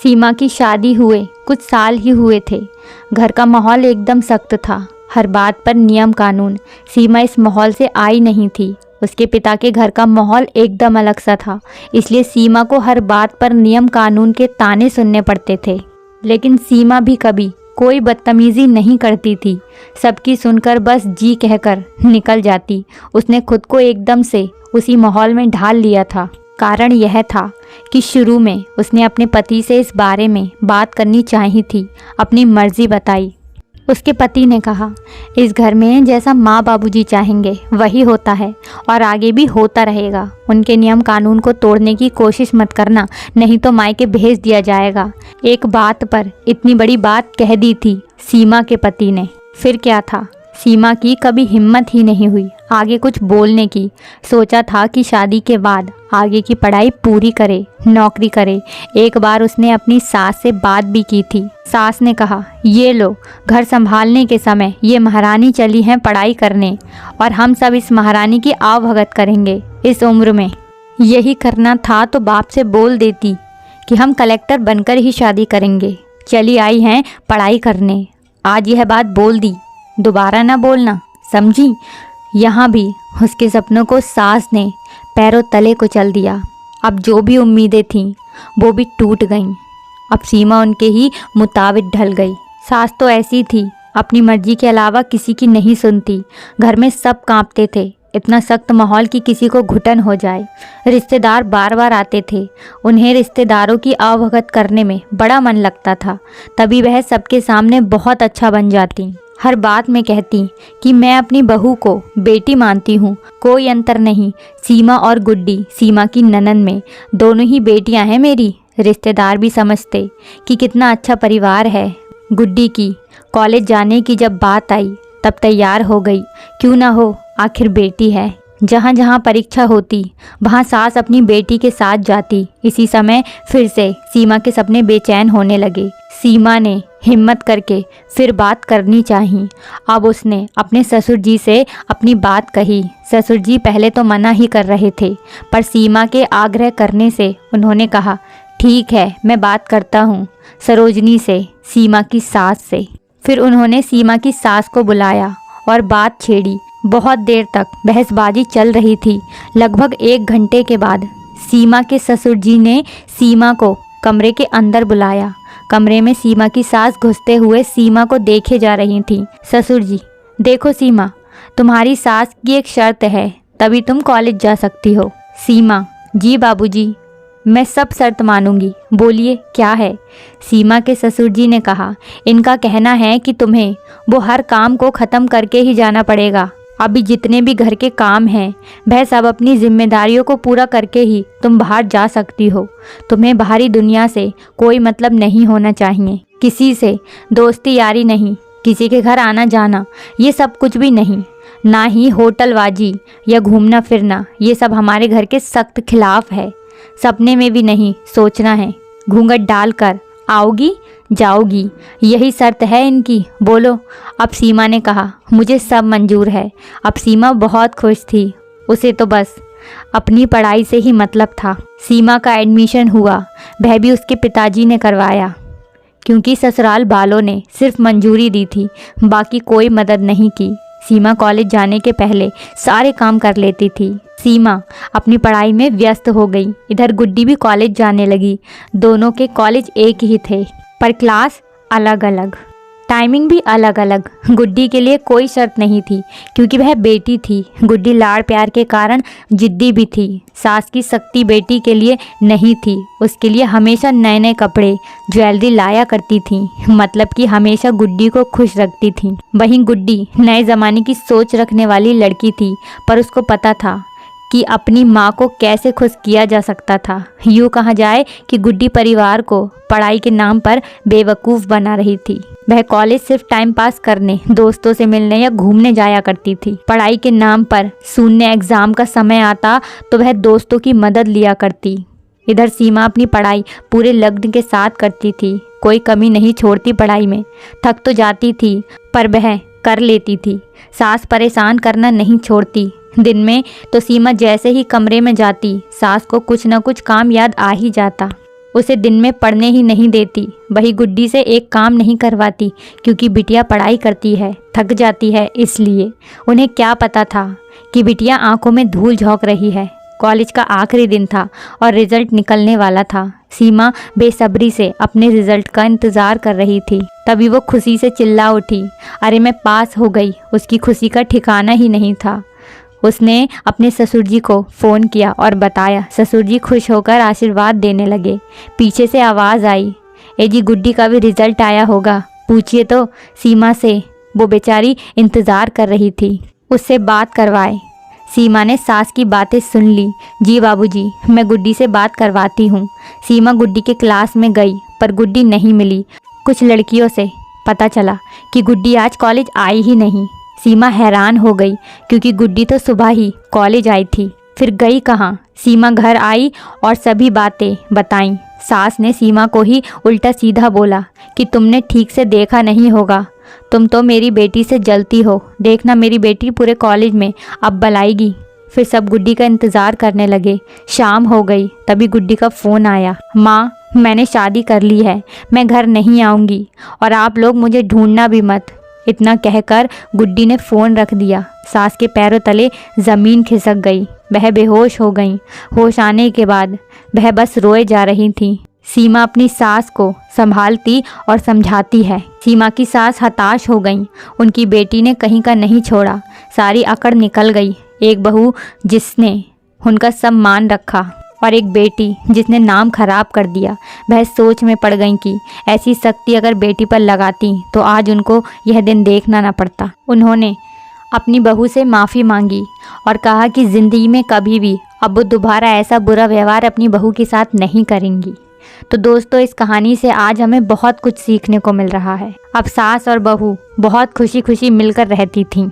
सीमा की शादी हुए कुछ साल ही हुए थे। घर का माहौल एकदम सख्त था, हर बात पर नियम कानून। सीमा इस माहौल से आई नहीं थी। उसके पिता के घर का माहौल एकदम अलग सा था, इसलिए सीमा को हर बात पर नियम कानून के ताने सुनने पड़ते थे। लेकिन सीमा भी कभी कोई बदतमीज़ी नहीं करती थी, सबकी सुनकर बस जी कहकर निकल जाती। उसने खुद को एकदम से उसी माहौल में ढाल लिया था। कारण यह था कि शुरू में उसने अपने पति से इस बारे में बात करनी चाही थी, अपनी मर्जी बताई। उसके पति ने कहा, इस घर में जैसा माँ बाबूजी चाहेंगे वही होता है और आगे भी होता रहेगा। उनके नियम कानून को तोड़ने की कोशिश मत करना, नहीं तो मायके भेज दिया जाएगा। एक बात पर इतनी बड़ी बात कह दी थी सीमा के पति ने। फिर क्या था, सीमा की कभी हिम्मत ही नहीं हुई आगे कुछ बोलने की। सोचा था कि शादी के बाद आगे की पढ़ाई पूरी करे, नौकरी करे। एक बार उसने अपनी सास से बात भी की थी। सास ने कहा, ये लो, घर संभालने के समय ये महारानी चली हैं पढ़ाई करने और हम सब इस महारानी की आवभगत करेंगे इस उम्र में। यही करना था तो बाप से बोल देती कि हम कलेक्टर बनकर ही शादी करेंगे। चली आई हैं पढ़ाई करने, आज यह बात बोल दी, दोबारा ना बोलना, समझी। यहाँ भी उसके सपनों को सास ने पैरों तले कुचल दिया। अब जो भी उम्मीदें थीं वो भी टूट गईं। अब सीमा उनके ही मुताबिक ढल गई। सास तो ऐसी थी, अपनी मर्जी के अलावा किसी की नहीं सुनती। घर में सब कांपते थे, इतना सख्त माहौल कि किसी को घुटन हो जाए। रिश्तेदार बार बार आते थे, उन्हें रिश्तेदारों की आवभगत करने में बड़ा मन लगता था। तभी वह सबके सामने बहुत अच्छा बन जाती। हर बात में कहती कि मैं अपनी बहू को बेटी मानती हूँ, कोई अंतर नहीं। सीमा और गुड्डी सीमा की ननद में, दोनों ही बेटियाँ हैं मेरी। रिश्तेदार भी समझते कि कितना अच्छा परिवार है। गुड्डी की कॉलेज जाने की जब बात आई तब तैयार हो गई, क्यों ना हो, आखिर बेटी है। जहाँ जहाँ परीक्षा होती वहाँ सास अपनी बेटी के साथ जाती। इसी समय फिर से सीमा के सपने बेचैन होने लगे। सीमा ने हिम्मत करके फिर बात करनी चाहिए। अब उसने अपने ससुर जी से अपनी बात कही। ससुर जी पहले तो मना ही कर रहे थे, पर सीमा के आग्रह करने से उन्होंने कहा, ठीक है, मैं बात करता हूँ सरोजनी से, सीमा की सास से। फिर उन्होंने सीमा की सास को बुलाया और बात छेड़ी। बहुत देर तक बहसबाजी चल रही थी। लगभग 1 घंटे के बाद सीमा के ससुर जी ने सीमा को कमरे के अंदर बुलाया। कमरे में सीमा की सास घुसते हुए सीमा को देखे जा रही थी। ससुर जी, देखो सीमा, तुम्हारी सास की एक शर्त है, तभी तुम कॉलेज जा सकती हो। सीमा, जी बाबूजी, मैं सब शर्त मानूंगी, बोलिए क्या है। सीमा के ससुर जी ने कहा, इनका कहना है कि तुम्हें वो हर काम को ख़त्म करके ही जाना पड़ेगा। अभी जितने भी घर के काम हैं वह सब अपनी जिम्मेदारियों को पूरा करके ही तुम बाहर जा सकती हो। तुम्हें बाहरी दुनिया से कोई मतलब नहीं होना चाहिए, किसी से दोस्ती यारी नहीं, किसी के घर आना जाना, ये सब कुछ भी नहीं। ना ही होटलबाजी या घूमना फिरना, ये सब हमारे घर के सख्त खिलाफ है। सपने में भी नहीं सोचना है। घूंघट डालकर आओगी जाओगी, यही शर्त है इनकी, बोलो। अब सीमा ने कहा, मुझे सब मंजूर है। अब सीमा बहुत खुश थी। उसे तो बस अपनी पढ़ाई से ही मतलब था। सीमा का एडमिशन हुआ, वह भी उसके पिताजी ने करवाया, क्योंकि ससुराल वालों ने सिर्फ मंजूरी दी थी, बाकी कोई मदद नहीं की। सीमा कॉलेज जाने के पहले सारे काम कर लेती थी। सीमा अपनी पढ़ाई में व्यस्त हो गई, इधर गुड्डी भी कॉलेज जाने लगी। दोनों के कॉलेज एक ही थे, पर क्लास अलग अलग, टाइमिंग भी अलग अलग। गुड्डी के लिए कोई शर्त नहीं थी, क्योंकि वह बेटी थी। गुड्डी लाड़ प्यार के कारण जिद्दी भी थी। सास की सख्ती बेटी के लिए नहीं थी, उसके लिए हमेशा नए नए कपड़े ज्वेलरी लाया करती थी, मतलब कि हमेशा गुड्डी को खुश रखती थी। वहीं गुड्डी नए ज़माने की सोच रखने वाली लड़की थी, पर उसको पता था कि अपनी माँ को कैसे खुश किया जा सकता था। यूँ कहा जाए कि गुड्डी परिवार को पढ़ाई के नाम पर बेवकूफ़ बना रही थी। वह कॉलेज सिर्फ टाइम पास करने, दोस्तों से मिलने या घूमने जाया करती थी। पढ़ाई के नाम पर शून्य एग्ज़ाम का समय आता तो वह दोस्तों की मदद लिया करती। इधर सीमा अपनी पढ़ाई पूरे लगन के साथ करती थी, कोई कमी नहीं छोड़ती पढ़ाई में। थक तो जाती थी, पर वह कर लेती थी। सास परेशान करना नहीं छोड़ती। दिन में तो सीमा जैसे ही कमरे में जाती, सास को कुछ न कुछ काम याद आ ही जाता। उसे दिन में पढ़ने ही नहीं देती। वही गुड्डी से एक काम नहीं करवाती क्योंकि बिटिया पढ़ाई करती है, थक जाती है इसलिए। उन्हें क्या पता था कि बिटिया आंखों में धूल झोंक रही है। कॉलेज का आखिरी दिन था और रिजल्ट निकलने वाला था। सीमा बेसब्री से अपने रिजल्ट का इंतज़ार कर रही थी। तभी वो खुशी से चिल्ला उठी, अरे मैं पास हो गई। उसकी खुशी का ठिकाना ही नहीं था। उसने अपने ससुर जी को फ़ोन किया और बताया। ससुर जी खुश होकर आशीर्वाद देने लगे। पीछे से आवाज़ आई, ए जी गुड्डी का भी रिजल्ट आया होगा, पूछिए तो सीमा से। वो बेचारी इंतज़ार कर रही थी, उससे बात करवाए। सीमा ने सास की बातें सुन ली। जी बाबूजी, मैं गुड्डी से बात करवाती हूँ। सीमा गुड्डी के क्लास में गई पर गुड्डी नहीं मिली। कुछ लड़कियों से पता चला कि गुड्डी आज कॉलेज आई ही नहीं। सीमा हैरान हो गई क्योंकि गुड्डी तो सुबह ही कॉलेज आई थी। फिर गई कहाँ? सीमा घर आई और सभी बातें बताईं। सास ने सीमा को ही उल्टा सीधा बोला कि तुमने ठीक से देखा नहीं होगा, तुम तो मेरी बेटी से जलती हो। देखना मेरी बेटी पूरे कॉलेज में अब बलाएगी। फिर सब गुड्डी का इंतज़ार करने लगे। शाम हो गई तभी गुड्डी का फ़ोन आया, माँ मैंने शादी कर ली है, मैं घर नहीं आऊँगी और आप लोग मुझे ढूंढना भी मत। इतना कहकर गुड्डी ने फ़ोन रख दिया। सास के पैरों तले ज़मीन खिसक गई। वह बेहोश हो गई। होश आने के बाद वह बस रोए जा रही थी। सीमा अपनी सास को संभालती और समझाती है। सीमा की सास हताश हो गई। उनकी बेटी ने कहीं का नहीं छोड़ा। सारी अकड़ निकल गई। एक बहू जिसने उनका सम्मान रखा और एक बेटी जिसने नाम खराब कर दिया। वह सोच में पड़ गई कि ऐसी सख्ती अगर बेटी पर लगाती तो आज उनको यह दिन देखना न पड़ता। उन्होंने अपनी बहू से माफ़ी मांगी और कहा कि ज़िंदगी में कभी भी अब वो दोबारा ऐसा बुरा व्यवहार अपनी बहू के साथ नहीं करेंगी। तो दोस्तों, इस कहानी से आज हमें बहुत कुछ सीखने को मिल रहा है। अब सास और बहू बहुत खुशी खुशी मिलकर रहती थीं।